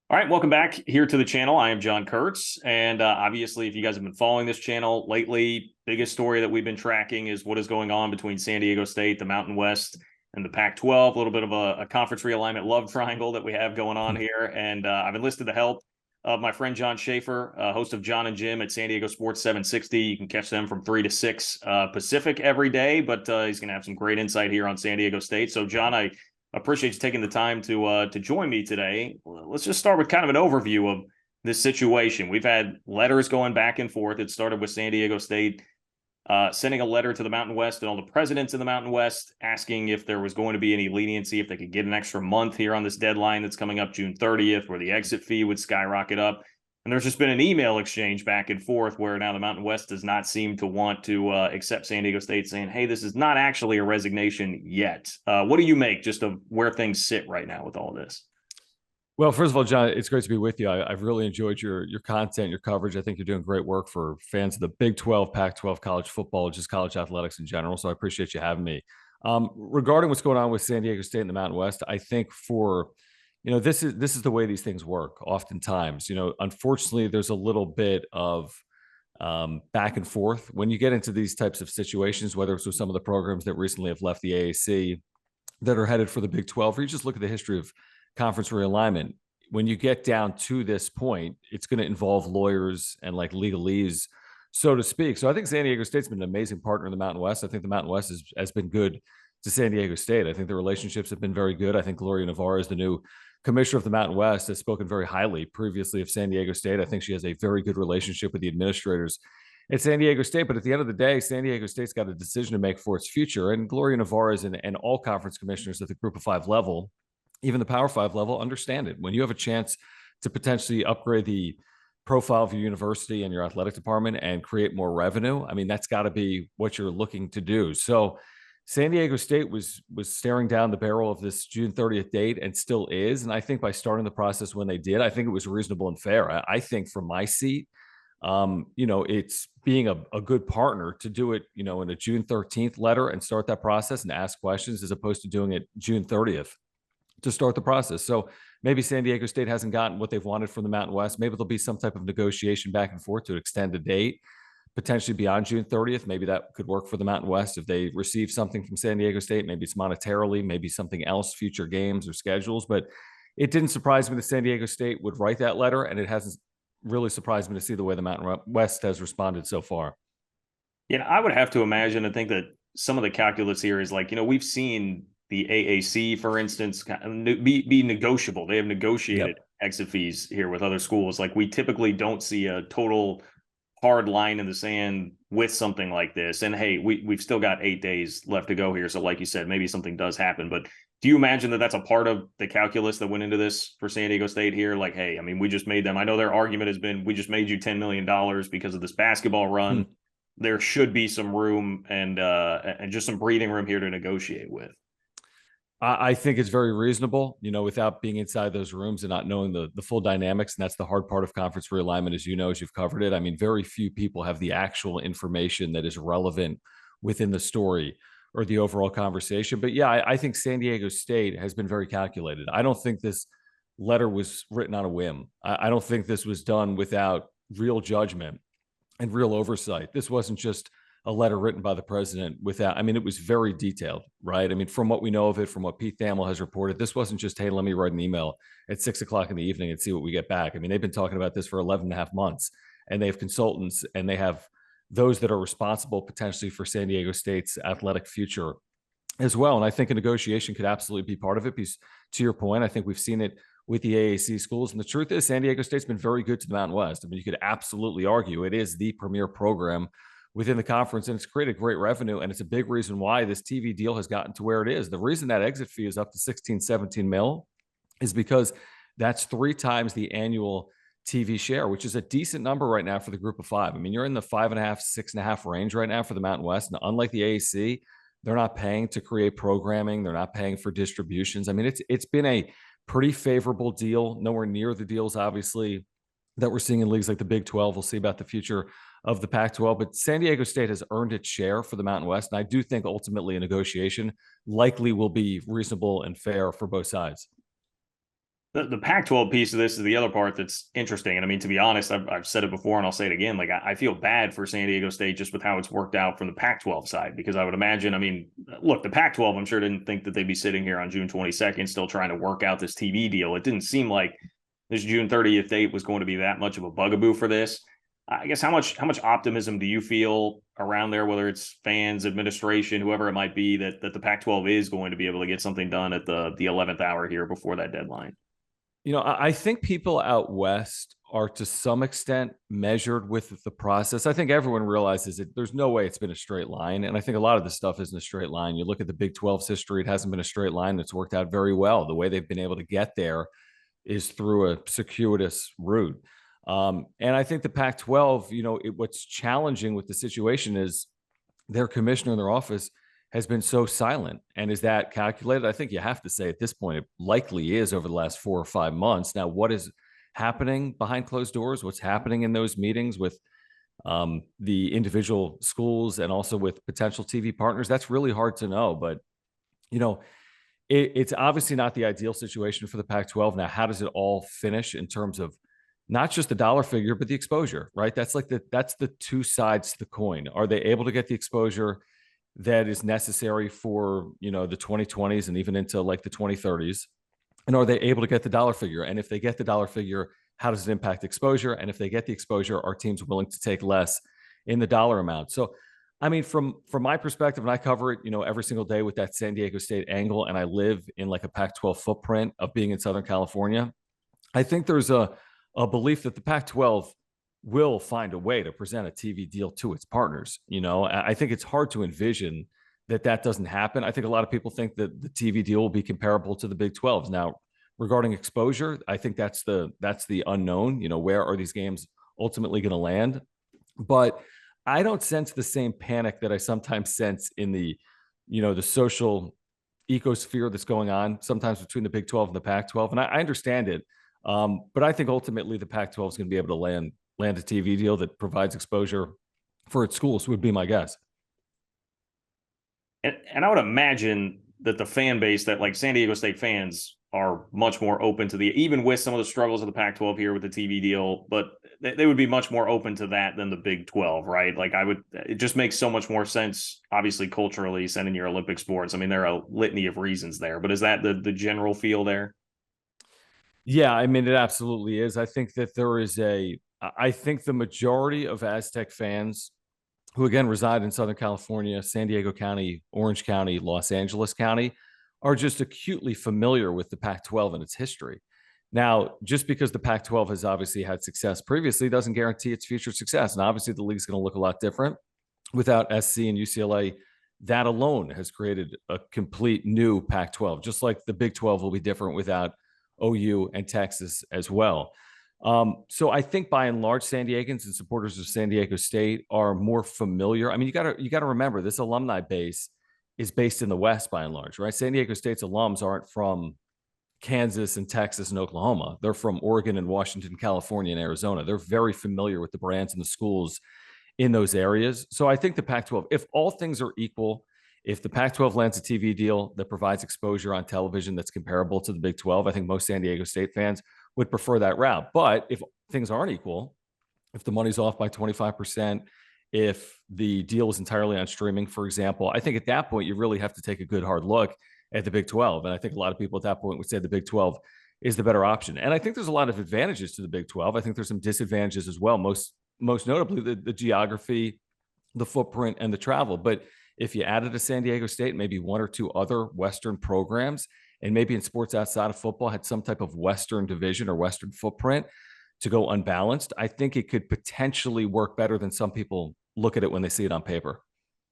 All right, welcome back here to the channel. I am John Kurtz, and obviously, if you guys have been following this channel lately, biggest story that we've been tracking is what is going on between San Diego State, the Mountain West, and the Pac-12. A little bit of a conference realignment love triangle that we have going on here, and I've enlisted the help of my friend Jon Schaeffer, host of John and Jim at San Diego Sports 760. You can catch them from 3 to 6 Pacific every day, but he's going to have some great insight here on San Diego State. So, John, I appreciate you taking the time to join me today. Let's just start with kind of an overview of this situation. We've had letters going back and forth. It started with San Diego State sending a letter to the Mountain West and all the presidents in the Mountain West asking if there was going to be any leniency, if they could get an extra month here on this deadline that's coming up June 30th, where the exit fee would skyrocket up. And there's just been an email exchange back and forth where now the Mountain West does not seem to want to accept San Diego State, saying, hey, this is not actually a resignation yet. What do you make just of where things sit right now with all this? Well, first of all, John, it's great to be with you. I've really enjoyed your content, your coverage. I think you're doing great work for fans of the Big 12, Pac-12 college football, just college athletics in general. So I appreciate you having me. Regarding what's going on with San Diego State and the Mountain West, I think this is the way these things work. Oftentimes, unfortunately, there's a little bit of back and forth when you get into these types of situations, whether it's with some of the programs that recently have left the AAC that are headed for the Big 12, or you just look at the history of conference realignment. When you get down to this point, it's going to involve lawyers and like legalese, so to speak. So I think San Diego State's been an amazing partner in the Mountain West. I think the Mountain West has been good to San Diego State. I think the relationships have been very good. I think Gloria Navarro is the new commissioner of the Mountain West, has spoken very highly previously of San Diego State. I think she has a very good relationship with the administrators at San Diego State. But at the end of the day, San Diego State's got a decision to make for its future. And Gloria Navarro and all conference commissioners at the Group of Five level, even the Power Five level, understand it. When you have a chance to potentially upgrade the profile of your university and your athletic department and create more revenue, I mean, that's got to be what you're looking to do. So San Diego State was staring down the barrel of this June 30th date and still is. And I think by starting the process when they did, I think it was reasonable and fair. I think from my seat, it's being a good partner to do it, in a June 13th letter and start that process and ask questions as opposed to doing it June 30th to start the process. So maybe San Diego State hasn't gotten what they've wanted from the Mountain West. Maybe there'll be some type of negotiation back and forth to extend the date, potentially beyond June 30th. Maybe that could work for the Mountain West if they receive something from San Diego State. Maybe it's monetarily, maybe something else, future games or schedules. But it didn't surprise me that San Diego State would write that letter, and it hasn't really surprised me to see the way the Mountain West has responded so far. Yeah, I would have to imagine and think that some of the calculus here is like, we've seen the AAC, for instance, be negotiable. They have negotiated exit fees here with other schools. Like, we typically don't see a total hard line in the sand with something like this. And hey, we've still got 8 days left to go here. So like you said, maybe something does happen. But do you imagine that that's a part of the calculus that went into this for San Diego State here? Like, hey, I mean, we just made them. I know their argument has been, we just made you $10 million because of this basketball run. There should be some room and just some breathing room here to negotiate with. I think it's very reasonable, without being inside those rooms and not knowing the full dynamics. And that's the hard part of conference realignment, as you've covered it. I mean, very few people have the actual information that is relevant within the story or the overall conversation. But yeah, I think San Diego State has been very calculated. I don't think this letter was written on a whim. I don't think this was done without real judgment and real oversight. This wasn't just a letter written by the president without, I mean, it was very detailed, right? I mean, from what we know of it, from what Pete Thamel has reported, this wasn't just, hey, let me write an email at 6 o'clock in the evening and see what we get back. I mean, they've been talking about this for 11 and a half months, and they have consultants and they have those that are responsible potentially for San Diego State's athletic future as well. And I think a negotiation could absolutely be part of it, because to your point, I think we've seen it with the AAC schools. And the truth is, San Diego State's been very good to the Mountain West. I mean, you could absolutely argue it is the premier program within the conference, and it's created great revenue. And it's a big reason why this TV deal has gotten to where it is. The reason that exit fee is up to 16, 17 mil is because that's 3 times the annual TV share, which is a decent number right now for the Group of Five. I mean, you're in the 5.5, 6.5 range right now for the Mountain West. And unlike the AAC, they're not paying to create programming. They're not paying for distributions. I mean, it's been a pretty favorable deal, nowhere near the deals, obviously, that we're seeing in leagues like the Big 12. We'll see about the future of the Pac-12, but San Diego State has earned its share for the Mountain West. And I do think ultimately a negotiation likely will be reasonable and fair for both sides. The Pac-12 piece of this is the other part that's interesting. And I mean, to be honest, I've said it before and I'll say it again. Like, I feel bad for San Diego State just with how it's worked out from the Pac-12 side, because I would imagine, I mean, look, the Pac-12, I'm sure didn't think that they'd be sitting here on June 22nd still trying to work out this TV deal. It didn't seem like this June 30th date was going to be that much of a bugaboo for this. I guess how much optimism do you feel around there, whether it's fans, administration, whoever it might be, that the Pac-12 is going to be able to get something done at the 11th hour here before that deadline? I think people out west are to some extent measured with the process. I think everyone realizes that there's no way it's been a straight line. And I think a lot of this stuff isn't a straight line. You look at the Big 12's history, it hasn't been a straight line. It's worked out very well. The way they've been able to get there is through a circuitous route. And I think the Pac 12, what's challenging with the situation is their commissioner in their office has been so silent. And is that calculated? I think you have to say at this point, it likely is over the last 4 or 5 months. Now, what is happening behind closed doors? What's happening in those meetings with the individual schools and also with potential TV partners? That's really hard to know. But, you know, it's obviously not the ideal situation for the Pac 12. Now, how does it all finish in terms of not just the dollar figure, but the exposure, right? That's the two sides to the coin. Are they able to get the exposure that is necessary for, the 2020s and even into like the 2030s? And are they able to get the dollar figure? And if they get the dollar figure, how does it impact exposure? And if they get the exposure, are teams willing to take less in the dollar amount? So, I mean, from my perspective, and I cover it, every single day with that San Diego State angle, and I live in like a Pac-12 footprint of being in Southern California. I think there's a belief that the Pac-12 will find a way to present a TV deal to its partners. I think it's hard to envision that doesn't happen. I think a lot of people think that the TV deal will be comparable to the Big 12s. Now, regarding exposure, I think that's the unknown. Where are these games ultimately going to land? But I don't sense the same panic that I sometimes sense in the social ecosphere that's going on sometimes between the Big 12 and the Pac-12. And I understand it. But I think ultimately the Pac-12 is going to be able to land a TV deal that provides exposure for its schools, would be my guess. And I would imagine that the fan base, that like San Diego State fans are much more open to even with some of the struggles of the Pac-12 here with the TV deal, but they would be much more open to that than the Big 12, right? Like it just makes so much more sense, obviously culturally, sending your Olympic sports. I mean, there are a litany of reasons there, but is that the general feel there? Yeah, I mean, it absolutely is. I think that I think the majority of Aztec fans who again reside in Southern California, San Diego County, Orange County, Los Angeles County, are just acutely familiar with the Pac 12 and its history. Now, just because the Pac 12 has obviously had success previously doesn't guarantee its future success. And obviously, the league's going to look a lot different without SC and UCLA. That alone has created a complete new Pac 12, just like the Big 12 will be different without OU and Texas as well. So I think by and large, San Diegans and supporters of San Diego State are more familiar. I mean, you gotta remember this alumni base is based in the West by and large, right? San Diego State's alums aren't from Kansas and Texas and Oklahoma. They're from Oregon and Washington, California, and Arizona. They're very familiar with the brands and the schools in those areas. So I think the Pac-12, if all things are equal, if the Pac-12 lands a TV deal that provides exposure on television that's comparable to the Big 12, I think most San Diego State fans would prefer that route. But if things aren't equal, if the money's off by 25%, if the deal is entirely on streaming, for example, I think at that point, you really have to take a good hard look at the Big 12. And I think a lot of people at that point would say the Big 12 is the better option. And I think there's a lot of advantages to the Big 12. I think there's some disadvantages as well, most notably the geography, the footprint, and the travel. But if you added a San Diego State, maybe one or two other Western programs, and maybe in sports outside of football had some type of Western division or Western footprint to go unbalanced, I think it could potentially work better than some people look at it when they see it on paper.